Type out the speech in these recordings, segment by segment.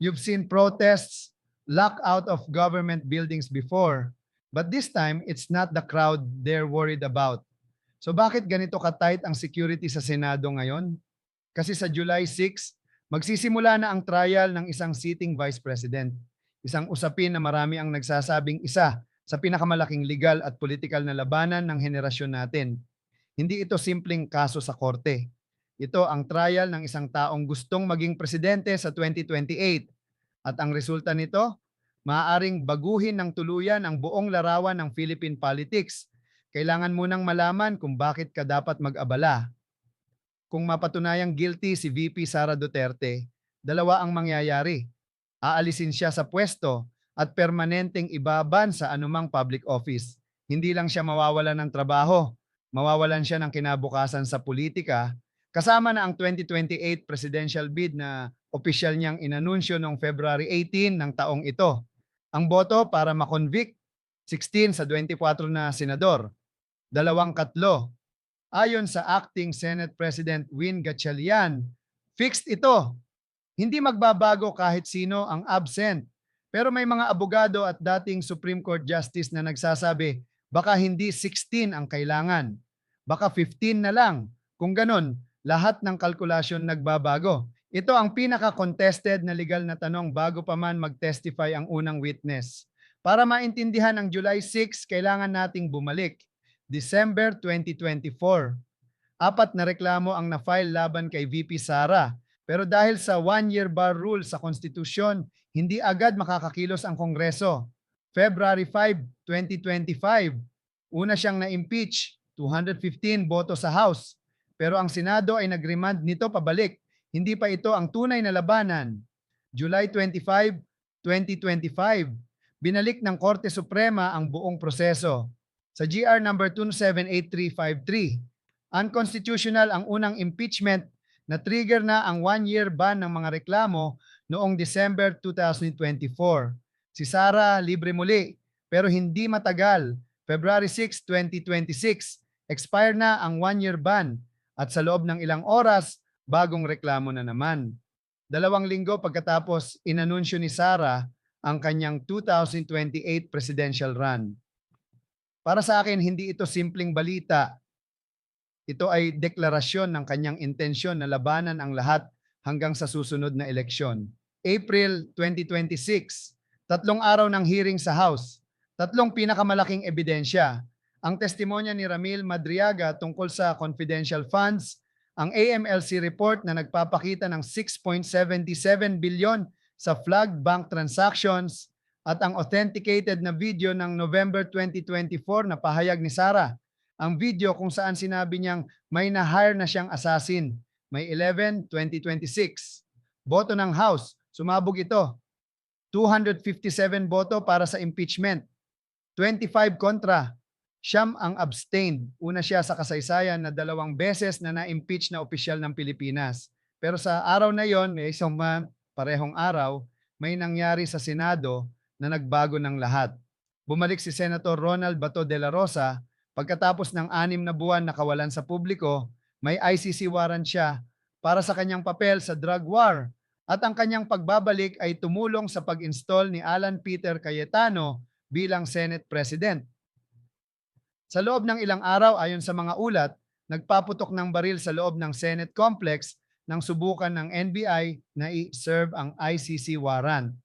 You've seen protests, lockout of government buildings before, but this time it's not the crowd they're worried about. So bakit ganito ka-tight ang security sa Senado ngayon? Kasi sa July 6, magsisimula na ang trial ng isang sitting vice president. Isang usapin na marami ang nagsasabing isa sa pinakamalaking legal at political na labanan ng henerasyon natin. Hindi ito simpleng kaso sa korte. Ito ang trial ng isang taong gustong maging presidente sa 2028. At ang resulta nito, maaaring baguhin ng tuluyan ang buong larawan ng Philippine politics. Kailangan munang malaman kung bakit ka dapat mag-abala. Kung mapatunayang guilty si VP Sara Duterte, dalawa ang mangyayari. Aalisin siya sa pwesto at permanenteng ibaban sa anumang public office. Hindi lang siya mawawalan ng trabaho, mawawalan siya ng kinabukasan sa politika, kasama na ang 2028 presidential bid na opisyal niyang inanunsyo noong February 18 ng taong ito. Ang boto para makonvict, 16 sa 24 na senador, 2 ayon sa Acting Senate President Win Gatchalian. Fixed ito. Hindi magbabago kahit sino ang absent. Pero may mga abogado at dating Supreme Court Justice na nagsasabi, baka hindi 16 ang kailangan. Baka 15 na lang. Kung ganon, lahat ng kalkulasyon nagbabago. Ito ang pinaka-contested na legal na tanong bago pa man mag-testify ang unang witness. Para maintindihan ang July 6, kailangan nating bumalik. December 2024. 4 na reklamo ang na-file laban kay VP Sara. Pero dahil sa one-year bar rule sa konstitusyon, hindi agad makakakilos ang Kongreso. February 5, 2025, una siyang na-impeach, 215 boto sa House. Pero ang Senado ay nag-remand nito pabalik. Hindi pa ito ang tunay na labanan. July 25, 2025, binalik ng Korte Suprema ang buong proseso. Sa GR number 278353, unconstitutional ang unang impeachment na trigger na ang one-year ban ng mga reklamo noong December 2024. Si Sara libre muli pero hindi matagal. February 6, 2026, expire na ang one-year ban at sa loob ng ilang oras, bagong reklamo na naman. 2 linggo pagkatapos inanunsyo ni Sara ang kanyang 2028 presidential run. Para sa akin, hindi ito simpleng balita. Ito ay deklarasyon ng kanyang intensyon na labanan ang lahat hanggang sa susunod na eleksyon. April 2026, 3 araw ng hearing sa House, 3 pinakamalaking ebidensya. Ang testimonya ni Ramil Madriaga tungkol sa confidential funds, ang AMLC report na nagpapakita ng 6.77 billion sa flagged bank transactions, at ang authenticated na video ng November 2024 na pahayag ni Sara. Ang video kung saan sinabi niyang may na-hire na siyang assassin. May 11, 2026. Boto ng House, sumabog ito. 257 boto para sa impeachment. 25 kontra. Siyam ang abstained. Una siya sa kasaysayan na 2 beses na na-impeach na opisyal ng Pilipinas. Pero sa araw na yon, isang parehong araw, may nangyari sa Senado na nagbago ng lahat. Bumalik si Senator Ronald Bato de la Rosa pagkatapos ng 6 na buwan na kawalan sa publiko, may ICC warrant siya para sa kanyang papel sa drug war at ang kanyang pagbabalik ay tumulong sa pag-install ni Alan Peter Cayetano bilang Senate President. Sa loob ng ilang araw ayon sa mga ulat, nagpaputok ng baril sa loob ng Senate complex nang subukan ng NBI na i-serve ang ICC warrant.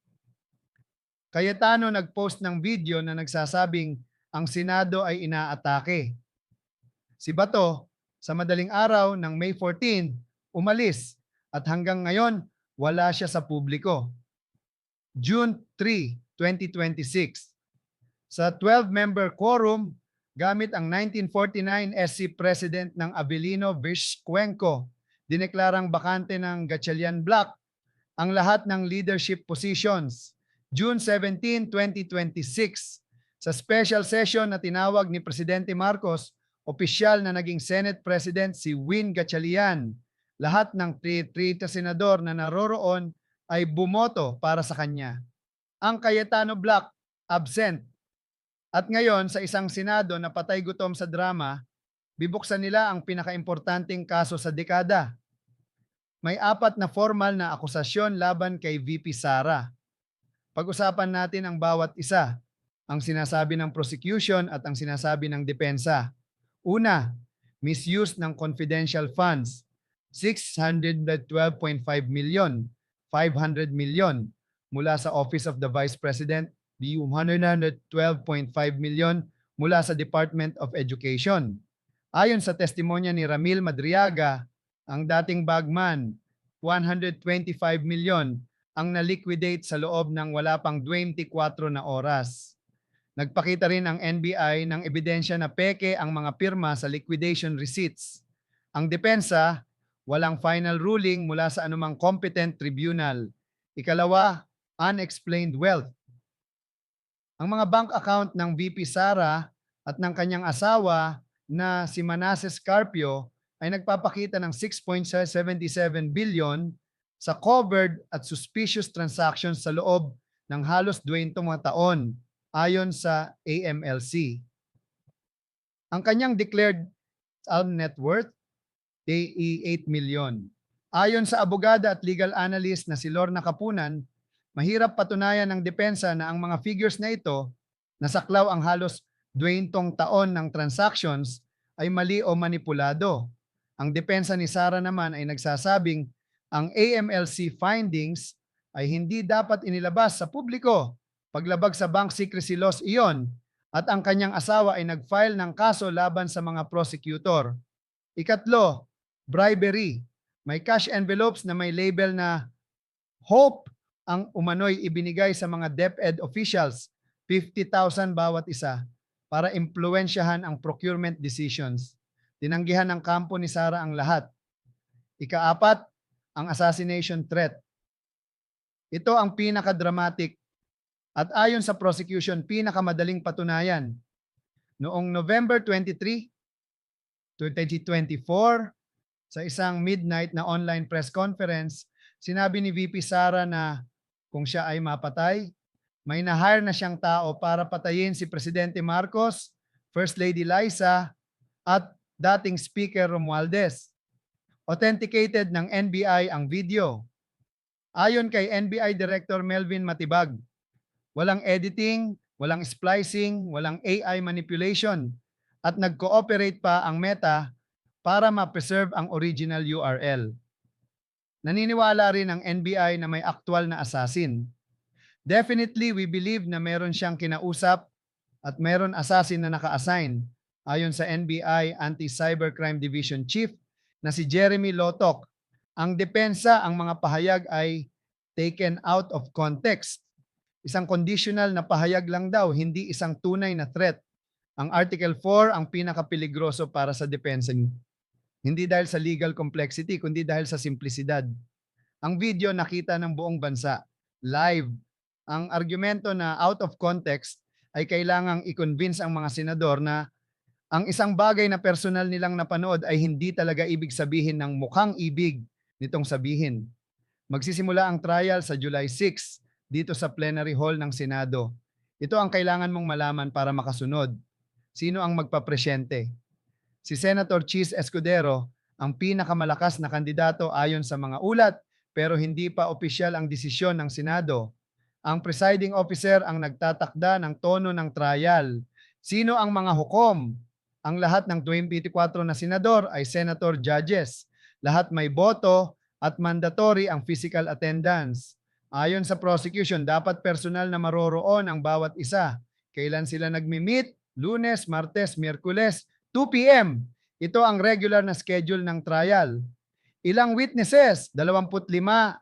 Cayetano nag-post ng video na nagsasabing ang Senado ay inaatake. Si Bato, sa madaling araw ng May 14, umalis at hanggang ngayon wala siya sa publiko. June 3, 2026. Sa 12-member quorum, gamit ang 1949 SC President ng Abilino Vizcuenco, dineklarang bakante ng Gatchalian Block ang lahat ng leadership positions. June 17, 2026, sa special session na tinawag ni Presidente Marcos, opisyal na naging Senate President si Win Gatchalian. Lahat ng 30 senador na naroroon ay bumoto para sa kanya. Ang Cayetano Block, absent. At ngayon, sa isang Senado na patay gutom sa drama, bibuksan nila ang pinakaimportanteng kaso sa dekada. May 4 na formal na akusasyon laban kay VP Sara. Pag-usapan natin ang bawat isa, ang sinasabi ng prosecution at ang sinasabi ng depensa. Una, misuse ng confidential funds, 612.5 million, 500 million mula sa Office of the Vice President, 112.5 million mula sa Department of Education. Ayon sa testimonya ni Ramil Madriaga, ang dating bagman, 125 million ang na-liquidate sa loob ng wala pang 24 na oras. Nagpakita rin ang NBI ng ebidensya na peke ang mga pirma sa liquidation receipts. Ang depensa, walang final ruling mula sa anumang competent tribunal. Ikalawa, unexplained wealth. Ang mga bank account ng VP Sara at ng kanyang asawa na si Manasseh Carpio ay nagpapakita ng 6.77 billion sa covered at suspicious transactions sa loob ng halos 20 mga taon ayon sa AMLC. Ang kanyang declared net worth ay 8 million. Ayon sa abogada at legal analyst na si Lorna Kapunan, mahirap patunayan ng depensa na ang mga figures na ito, nasaklaw ang halos 20 taon ng transactions, ay mali o manipulado. Ang depensa ni Sara naman ay nagsasabing ang AMLC findings ay hindi dapat inilabas sa publiko. Paglabag sa bank secrecy laws iyon at ang kanyang asawa ay nag-file ng kaso laban sa mga prosecutor. Ikatlo, bribery. May cash envelopes na may label na Hope ang umano'y ibinigay sa mga DepEd officials, 50,000 bawat isa, para impluwensyahan ang procurement decisions. Tinanggihan ng kampo ni Sara ang lahat. Ikaapat, ang assassination threat. Ito ang pinaka-dramatic at ayon sa prosecution, pinakamadaling patunayan. Noong November 23, 2024, sa isang midnight na online press conference, sinabi ni VP Sara na kung siya ay mapatay, may na-hire na siyang tao para patayin si Presidente Marcos, First Lady Liza, at dating Speaker Romualdez. Authenticated ng NBI ang video. Ayon kay NBI Director Melvin Matibag, walang editing, walang splicing, walang AI manipulation, at nag-cooperate pa ang Meta para ma-preserve ang original URL. Naniniwala rin ang NBI na may aktual na assassin. Definitely, we believe na meron siyang kinausap at meron assassin na naka-assign ayon sa NBI Anti-Cybercrime Division Chief na si Jeremy Lotok. Ang depensa, ang mga pahayag ay taken out of context. Isang conditional na pahayag lang daw, hindi isang tunay na threat. Ang Article 4 ang pinakapeligroso para sa depensa. Hindi dahil sa legal complexity, kundi dahil sa simplisidad. Ang video nakita ng buong bansa, live. Ang argumento na out of context ay kailangang i-convince ang mga senador na ang isang bagay na personal nilang napanood ay hindi talaga ibig sabihin ng mukhang ibig nitong sabihin. Magsisimula ang trial sa July 6 dito sa plenary hall ng Senado. Ito ang kailangan mong malaman para makasunod. Sino ang magpapresyente? Si Senator Chis Escudero, ang pinakamalakas na kandidato ayon sa mga ulat, pero hindi pa opisyal ang desisyon ng Senado. Ang presiding officer ang nagtatakda ng tono ng trial. Sino ang mga hukom? Ang lahat ng 24 na senador ay senator judges. Lahat may boto at mandatory ang physical attendance. Ayon sa prosecution, dapat personal na maroroon ang bawat isa. Kailan sila nagmi-meet? Lunes, Martes, Miyerkules, 2 p.m. Ito ang regular na schedule ng trial. Ilang witnesses? 25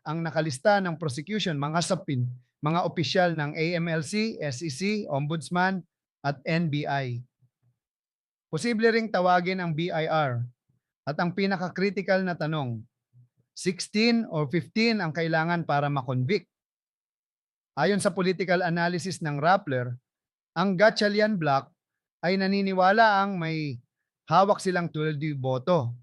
ang nakalista ng prosecution, mga sapin, mga opisyal ng AMLC, SEC, Ombudsman at NBI. Posible ring tawagin ang BIR. At ang pinaka-critical na tanong, 16 or 15 ang kailangan para makonvict. Ayon sa political analysis ng Rappler, ang Gatchalian bloc ay naniniwala ang may hawak silang 12 boto.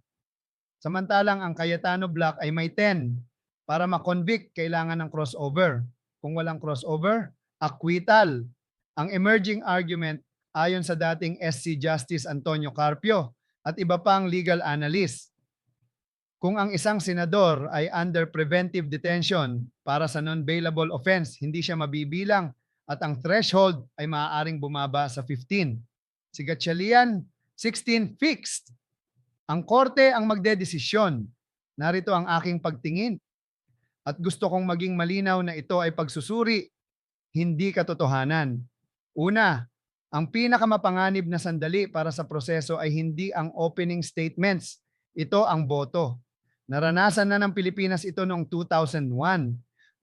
Samantalang ang Cayetano bloc ay may 10. Para makonvict, kailangan ng crossover. Kung walang crossover, acquittal. Ang emerging argument ayon sa dating SC Justice Antonio Carpio at iba pang legal analyst, Kung ang isang senador ay under preventive detention para sa non-bailable offense, hindi siya mabibilang at ang threshold ay maaaring bumaba sa 15. Si Gatchalian, 16 fixed. Ang korte ang magdedesisyon. Narito ang aking pagtingin at gusto kong maging malinaw na ito ay pagsusuri, hindi katotohanan. Una, ang pinakamapanganib na sandali para sa proseso ay hindi ang opening statements. Ito ang boto. Naranasan na ng Pilipinas ito noong 2001.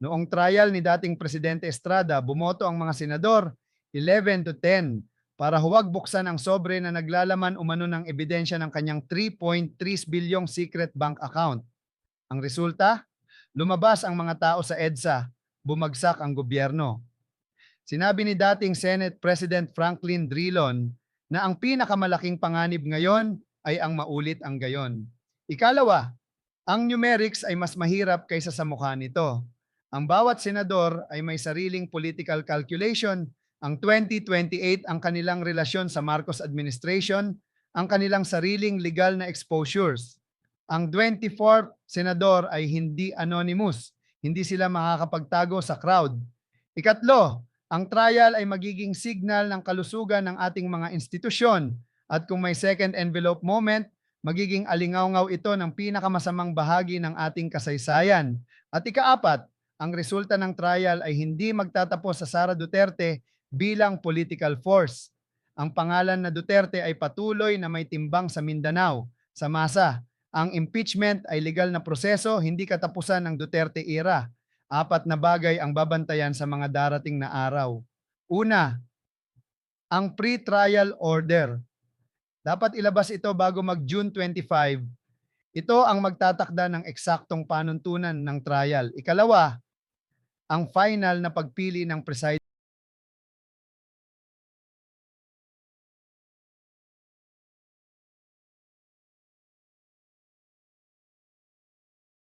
Noong trial ni dating Presidente Estrada, bumoto ang mga senador 11-10 para huwag buksan ang sobre na naglalaman umano ng ebidensya ng kanyang 3.3 bilyong secret bank account. Ang resulta, lumabas ang mga tao sa EDSA, bumagsak ang gobyerno. Sinabi ni dating Senate President Franklin Drilon na ang pinakamalaking panganib ngayon ay ang maulit ang gayon. Ikalawa, ang numerics ay mas mahirap kaysa sa mukha nito. Ang bawat senador ay may sariling political calculation. Ang 2028 ang kanilang relasyon sa Marcos administration, ang kanilang sariling legal na exposures. Ang 24th senador ay hindi anonymous. Hindi sila makakapagtago sa crowd. Ikatlo, ang trial ay magiging signal ng kalusugan ng ating mga institusyon at kung may second envelope moment, magiging alingaw-ngaw ito ng pinakamasamang bahagi ng ating kasaysayan. At ikaapat, ang resulta ng trial ay hindi magtatapos sa Sara Duterte bilang political force. Ang pangalan na Duterte ay patuloy na may timbang sa Mindanao, sa masa. Ang impeachment ay legal na proseso, hindi katapusan ng Duterte era. 4 na bagay ang babantayan sa mga darating na araw. Una, ang pre-trial order. Dapat ilabas ito bago mag-June 25. Ito ang magtatakda ng eksaktong panuntunan ng trial. Ikalawa, ang final na pagpili ng presiding